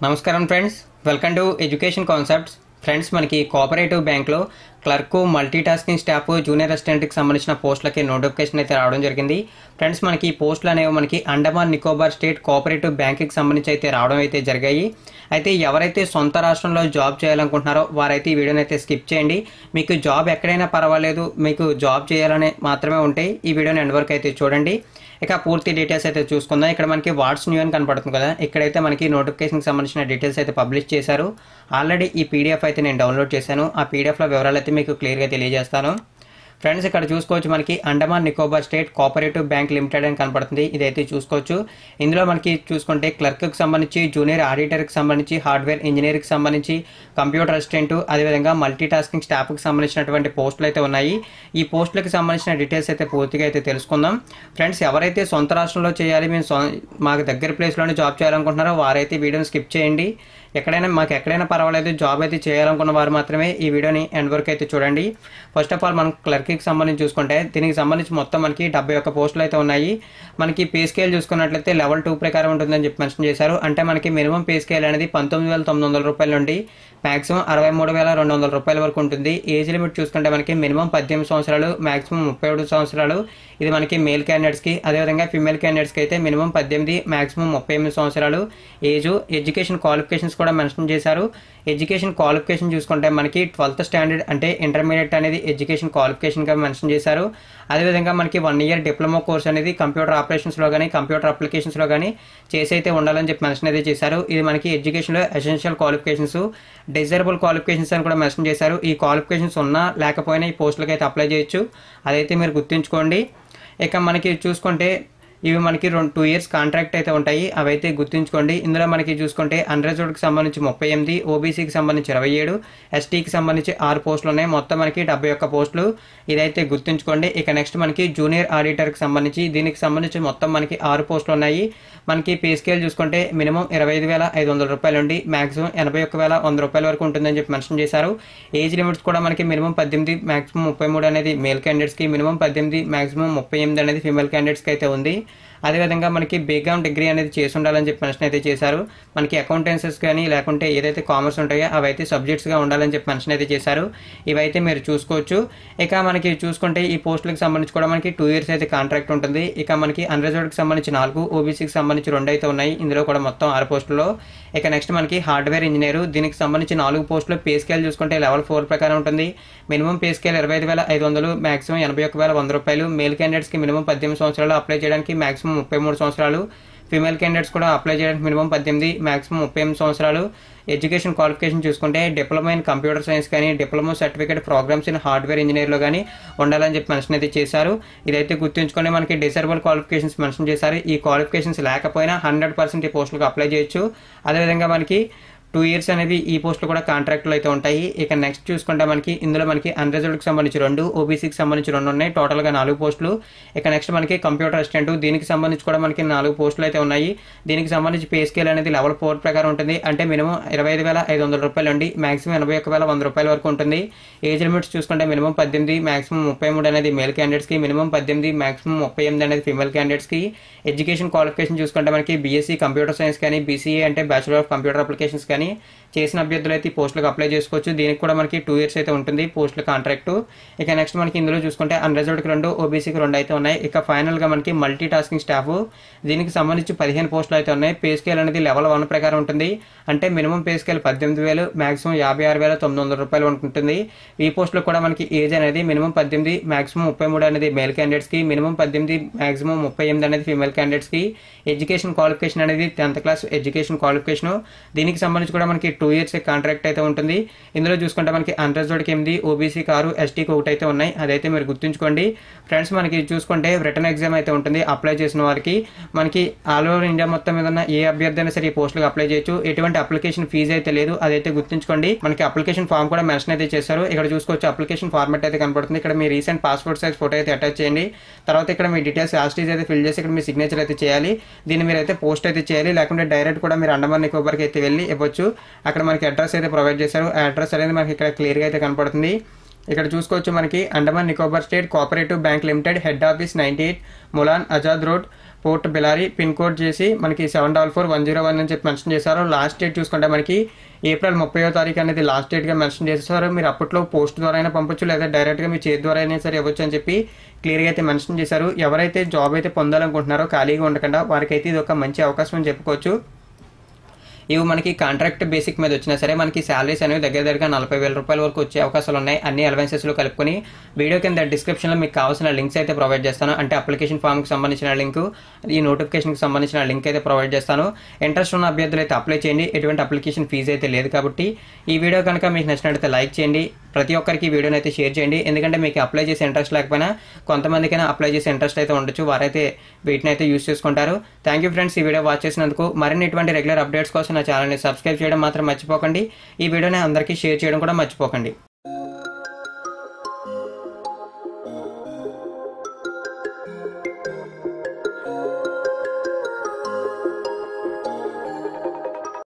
నమస్కారం friends, welcome to education concepts. Friends, మనకి cooperative బ్యాంక్లో clerk, multi tasking staff, junior అసిస్టెంట్కి సంబంధించిన పోస్టులకి నోటిఫికేషన్ అయితే రావడం జరిగింది. ఫ్రెండ్స్, మనకి పోస్టులు అనేవి మనకి అండమాన్ నికోబార్ స్టేట్ కోఆపరేటివ్ బ్యాంక్కి సంబంధించి అయితే రావడం అయితే జరిగాయి. అయితే ఎవరైతే సొంత రాష్ట్రంలో జాబ్ చేయాలనుకుంటున్నారో వారైతే ఈ వీడియోని అయితే స్కిప్ చేయండి. మీకు జాబ్ ఎక్కడైనా పర్వాలేదు, మీకు జాబ్ చేయాలని మాత్రమే ఉంటే ఈ వీడియోని ఎండ్ వరకు అయితే చూడండి. ఇక పూర్తి డీటెయిల్స్ అయితే చూసుకుందాం. ఇక్కడ మనకి వాట్స్ న్యూ అని కనపడుతుంది కదా, ఇక్కడైతే మనకి నోటిఫికేషన్కి సంబంధించిన డీటెయిల్స్ అయితే పబ్లిష్ చేశారు. ఆల్రెడీ ఈ పీడిఎఫ్ అయితే నేను డౌన్లోడ్ చేశాను. ఆ పీడిఎఫ్లో వివరాలు అయితే మీకు క్లియర్గా తెలియజేస్తాను. ఫ్రెండ్స్, ఇక్కడ చూసుకోవచ్చు మనకి Andaman Nicobar state cooperative bank limited అని కనపడుతుంది. ఇదైతే చూసుకోవచ్చు. ఇందులో మనకి చూసుకుంటే క్లర్క్కి సంబంధించి, జూనియర్ ఆడిటర్కి సంబంధించి, హార్డ్వేర్ ఇంజనీర్కి సంబంధించి, కంప్యూటర్ అసిస్టెంట్, అదేవిధంగా మల్టీ టాస్కింగ్ స్టాఫ్కి సంబంధించినటువంటి పోస్టులు అయితే ఉన్నాయి. ఈ పోస్టులకు సంబంధించిన డీటెయిల్స్ అయితే పూర్తిగా అయితే తెలుసుకుందాం. ఫ్రెండ్స్, ఎవరైతే సొంత రాష్ట్రంలో చేయాలి, మేము మాకు దగ్గర ప్లేస్లోనే జాబ్ చేయాలనుకుంటున్నారో వారైతే వీడియోని స్కిప్ చేయండి. ఎక్కడైనా పర్వాలేదు, జాబ్ అయితే చేయాలనుకున్న వారు మాత్రమే ఈ వీడియోని ఎండ్ వరకు అయితే చూడండి. ఫస్ట్ ఆఫ్ ఆల్ మనం క్లర్క్కి సంబంధించి చూసుకుంటే దీనికి సంబంధించి మొత్తం మనకి 71 పోస్టులు అయితే ఉన్నాయి. మనకి పే స్కేల్ చూసుకున్నట్లయితే లెవెల్ 2 ప్రకారం ఉంటుందని చెప్పి మెన్షన్ చేశారు. అంటే మనకి మినిమం పే స్కేల్ అనేది 19,900 రూపాయల నుండి మాక్సిమం 63,200 రూపాయల వరకు ఉంటుంది. ఏజ్ లిమిట్ చూసుకుంటే మనకి మినిమం 18 సంవత్సరాలు, మాక్సిమం 37 సంవత్సరాలు. ఇది మనకి మేల్ క్యాండిడేట్స్కి. అదేవిధంగా ఫీమేల్ క్యాండిడేట్స్కి అయితే మినిమం 18, మాక్సిమం 38 సంవత్సరాలు ఏజ్. ఎడ్యుకేషన్ క్వాలిఫికేషన్స్ కూడా మెన్షన్ చేశారు. ఎడ్యుకేషన్ క్వాలిఫికేషన్ చూసుకుంటే మనకి 12th స్టాండర్డ్ అంటే ఇంటర్మీడియట్ అనేది ఎడ్యుకేషన్ క్వాలిఫికేషన్గా మెన్షన్ చేశారు. అదేవిధంగా మనకి 1 year డిప్లొమా కోర్స్ అనేది కంప్యూటర్ ఆపరేషన్స్లో కానీ, కంప్యూటర్ అప్లికేషన్స్లో కానీ చేసి అయితే ఉండాలని చెప్పి మెన్షన్ అయితే చేశారు. ఇది మనకి ఎడ్యుకేషన్లో ఎసెన్షియల్ క్వాలిఫికేషన్స్, డిజైరబుల్ క్వాలిఫికేషన్స్ అని కూడా మెన్షన్ చేశారు. ఈ క్వాలిఫికేషన్స్ ఉన్నా లేకపోయినా ఈ పోస్టులకి అయితే అప్లై చేయొచ్చు. అదైతే మీరు గుర్తుంచుకోండి. ఇక మనకి చూసుకుంటే ఇవి మనకి 2 years కాంట్రాక్ట్ అయితే ఉంటాయి. అవైతే గుర్తుంచుకోండి. ఇందులో మనకి చూసుకుంటే అన్రిజర్వ్డ్కి సంబంధించి 38, ఓబీసీకి సంబంధించి 27, ఎస్టీకి సంబంధించి 6 పోస్టులు ఉన్నాయి. మొత్తం మనకి 71 పోస్టులు. ఇదైతే గుర్తుంచుకోండి. ఇక నెక్స్ట్ మనకి జూనియర్ ఆడిటర్కి సంబంధించి, దీనికి సంబంధించి మొత్తం మనకి 6 పోస్టులు ఉన్నాయి. మనకి పే స్కేల్ చూసుకుంటే మినిమం 25,500 రూపాయల నుండి మాక్సిమం 81,100 రూపాయల వరకు ఉంటుందని చెప్పి మెన్షన్ చేశారు. ఏజ్ లిమిట్స్ కూడా మనకి మినిమం 18, మాక్సిమం 33 అనేది మేల్ క్యాండిడేట్స్కి, మినిమం 18, మాక్సిమం 38 అనేది ఫీమేల్ క్యాండిడేట్స్కి అయితే ఉంది. అదేవిధంగా మనకి బీకామ్ డిగ్రీ అనేది చేసి ఉండాలని చెప్పి మెన్షన్ అయితే చేశారు. మనకి అకౌంటెన్సీస్ కానీ లేకుంటే ఏదైతే కామర్స్ ఉంటాయో అవైతే సబ్జెక్ట్స్గా ఉండాలని చెప్పి మెన్షన్ అయితే చేశారు. ఇవైతే మీరు చూసుకోవచ్చు. ఇక మనకి చూసుకుంటే ఈ పోస్టులకు సంబంధించి కూడా మనకి 2 years అయితే కాంట్రాక్ట్ ఉంటుంది. ఇక మనకి అన్రిజర్వ్డ్కి సంబంధించి 4, ఓబీసీకి సంబంధించి 2 అయితే ఉన్నాయి. ఇందులో కూడా మొత్తం 6 పోస్టుల్లో. ఇక నెక్స్ట్ మనకి హార్డ్వేర్ ఇంజనీర్, దీనికి సంబంధించి 4 పోస్టులు. పే స్కేల్ చూసుకుంటే లెవెల్ 4 ప్రకారం ఉంటుంది. మినిమం పే స్కేల్ 25,500, మాక్సిమం 81,100 రూపాయలు. మేల్ క్యాండిడేట్స్కి మినిమం 18 సంవత్సరాలు, అప్లై చేయడానికి మాక్సిమం 33 సంవత్సరాలు. ఫీమేల్ క్యాండిడేట్స్ కూడా అప్లై చేయడానికి మినిమం 18, మాక్సిమం 38 సంవత్సరాలు. ఎడ్యుకేషన్ క్వాలిఫికేషన్ చూసుకుంటే డిప్లొమా ఇన్ కంప్యూటర్ సైన్స్ కానీ, diploma certificate programmes in hardware ఇంజనీర్లో కానీ ఉండాలని చెప్పి మెన్షన్ అయితే చేశారు. ఇదైతే గుర్తుంచుకొని మనకి డిజైరబుల్ క్వాలిఫికేషన్స్ మెన్షన్ చేశారు. ఈ క్వాలిఫికేషన్స్ లేకపోయినా 100% ఈ పోస్టులకు అప్లై చేయొచ్చు. అదేవిధంగా మనకి 2 years అనేవి ఈ పోస్టులు కూడా కాంట్రాక్ట్లో అయితే ఉంటాయి. ఇక నెక్స్ట్ చూసుకుంటే మనకి ఇందులో మనకి అన్రిజర్వ్డ్కి సంబంధించి 2, ఓబీసీకి సంబంధించి 2 ఉన్నాయి. టోటల్గా 4 పోస్టులు. ఇక నెక్స్ట్ మనకి కంప్యూటర్ అసిస్టెంట్, దీనికి సంబంధించి కూడా మనకి 4 పోస్టులు అయితే ఉన్నాయి. దీనికి సంబంధించి పే స్కేల్ అనేది లెవెల్ 4 ప్రకారం ఉంటుంది. అంటే మినిమం 25,500 రూపాయలు నుండి మాక్సిమం 81,100 రూపాయల వరకు ఉంటుంది. ఏజ్ లిమిట్స్ చూసుకుంటే మినిమం 18, మాక్సిమం 33 అనేది మేల్ క్యాండిడేట్స్కి, మినిమం 18, మాక్సిమం 38 అనేది ఫీమేల్ క్యాండిడేట్స్కి. ఎడ్యుకేషన్ క్వాలిఫికేషన్ చూసుకుంటే మనకి బీఎస్సీ కంప్యూటర్ సైన్స్ కానీ, బీసీఏ అంటే బ్యాచులర్ ఆఫ్ కంప్యూటర్ అప్లికేషన్స్ కానీ చేసిన అభ్యర్థులు అయితే ఈ పోస్టులకు అప్లై చేసుకోవచ్చు. దీనికి కూడా మనకి 2 years అయితే ఉంటుంది పోస్టుల కాంట్రాక్ట్. ఇక నెక్స్ట్ మనకి ఇందులో చూసుకుంటే అన్రిజర్వ్డ్కి 2, ఓబీసీకి 2 అయితే ఉన్నాయి. ఇక ఫైనల్గా మనకి మల్టీ టాస్కింగ్ స్టాఫ్, దీనికి సంబంధించి 15 పోస్టులు అయితే ఉన్నాయి. పే స్కేల్ అనేది లెవెల్ 1 ప్రకారం ఉంటుంది. అంటే మినిమం పే స్కేల్ 18,000, మాక్సిమం 56,900 రూపాయలు ఉంటుంది. ఈ పోస్టులో కూడా మనకి ఏజ్ అనేది మినిమం 18, మాక్సిమం 33 అనేది మేల్ క్యాండిడేట్స్కి, మినిమం 18, మాక్సిమం 38 అనేది ఫీమేల్ క్యాండిడేట్స్కి. ఎడ్యుకేషన్ క్వాలిఫికేషన్ అనేది 10th క్లాస్ ఎడ్యుకేషన్ క్వాలిఫికేషన్. దీనికి సంబంధించి కూడా మనకి 2 years కాంట్రాక్ట్ అయితే ఉంటుంది. ఇందులో చూసుకుంటే మనకి అన్రిజర్వ్డ్కి 8, ఓబీసీకి 6, ఎస్టీకి 1 అయితే ఉన్నాయి. అదైతే మీరు గుర్తుంచుకోండి. ఫ్రెండ్స్, మనకి చూసుకుంటే రిటర్న్ ఎగ్జామ్ అయితే ఉంటుంది. అప్లై చేసిన వారికి మనకి ఆల్ ఓవర్ ఇండియా మొత్తం మీద ఉన్న ఏ అభ్యర్థి అయినా సరే ఈ పోస్టులకు అప్లై చేయొచ్చు. ఎటువంటి అప్లికేషన్ ఫీజు అయితే లేదు. అదైతే గుర్తుంచుకోండి. మనకి అప్లికేషన్ ఫామ్ కూడా మెన్షన్ అయితే చేశారు. ఇక్కడ చూసుకోవచ్చు అప్లికేషన్ ఫార్మాట్ అయితే కనపడుతుంది. ఇక్కడ మీ రీసెంట్ పాస్పోర్ట్ సైజ్ ఫోటో అయితే అటాచ్ చేయండి. తర్వాత ఇక్కడ మీ డీటెయిల్స్ యాస్టీజ్ అయితే ఫిల్ చేసి ఇక్కడ మీ సిగ్నేచర్ అయితే చేయాలి. దీన్ని మీరు అయితే పోస్ట్ అయితే చేయాలి. లేకుంటే డైరెక్ట్ కూడా మీరు అండమాన్ నికోబార్కి అయితే వెళ్ళి ఇవ్వచ్చు. అక్కడ మనకి అడ్రస్ అయితే ప్రొవైడ్ చేశారు. ఆ అడ్రస్ అనేది మనకి ఇక్కడ క్లియర్గా అయితే కనపడుతుంది. ఇక్కడ చూసుకోవచ్చు మనకి Andaman Nicobar state cooperative bank limited, head office 98 Maulana Azad road, Port Blair, pin code చేసి మనకి 744101 అని చెప్పి మెన్షన్ చేశారు. లాస్ట్ డేట్ చూసుకుంటే మనకి ఏప్రిల్ 30వ తారీఖు అనేది లాస్ట్ డేట్గా మెన్షన్ చేశారు. మీరు అప్పట్లో పోస్ట్ ద్వారా అయినా పంపొచ్చు, లేదా డైరెక్ట్గా మీ చేతి ద్వారా అయినా సరే ఇవ్వచ్చు అని చెప్పి క్లియర్గా అయితే మెన్షన్ చేశారు. ఎవరైతే జాబ్ అయితే పొందాలనుకుంటున్నారో ఖాళీగా ఉండకుండా వారికైతే ఇది ఒక మంచి అవకాశం అని చెప్పుకోవచ్చు. ఇవి మనకి కాంట్రాక్ట్ బేసిక్ మీద వచ్చినా సరే మనకి శాలరీస్ అనేవి దగ్గరగా 40,000 రూపాయల వరకు వచ్చే అవకాశాలు ఉన్నాయి. అన్ని అలవెన్సెస్లో కలుపుకొని వీడియో కింద డిస్క్రిప్షన్లో మీకు కావాల్సిన లింక్స్ అయితే ప్రొవైడ్ చేస్తాను. అంటే అప్లికేషన్ ఫామ్కి సంబంధించిన లింక్, ఈ నోటిఫికేషన్కి సంబంధించిన లింక్ అయితే ప్రొవైడ్ చేస్తాను. ఇంట్రెస్ట్ ఉన్న అభ్యర్థులు అయితే అప్లై చేయండి. ఎటువంటి అప్లికేషన్ ఫీజు అయితే లేదు కాబట్టి ఈ వీడియో కనుక మీకు నచ్చినట్లయితే లైక్ చేయండి. ప్రతి ఒక్కరికి వీడియోని అయితే షేర్ చేయండి. ఎందుకంటే మీకు అప్లై చేసే ఇంట్రెస్ట్ లేకపోయినా కొంతమందికైనా అప్లై చేసే ఇంట్రెస్ట్ అయితే ఉండొచ్చు, వారైతే వీటిని అయితే యూస్ చేసుకుంటారు. థ్యాంక్ యూ ఫ్రెండ్స్, ఈ వీడియో వాచ్ చేసినందుకు. మరిన్ని ఇటువంటి రెగ్యులర్ అప్డేట్స్ కోసం నా ఛానల్ని సబ్స్క్రైబ్ చేయడం మాత్రం మర్చిపోకండి. ఈ వీడియోని అందరికీ షేర్ చేయడం కూడా మర్చిపోకండి.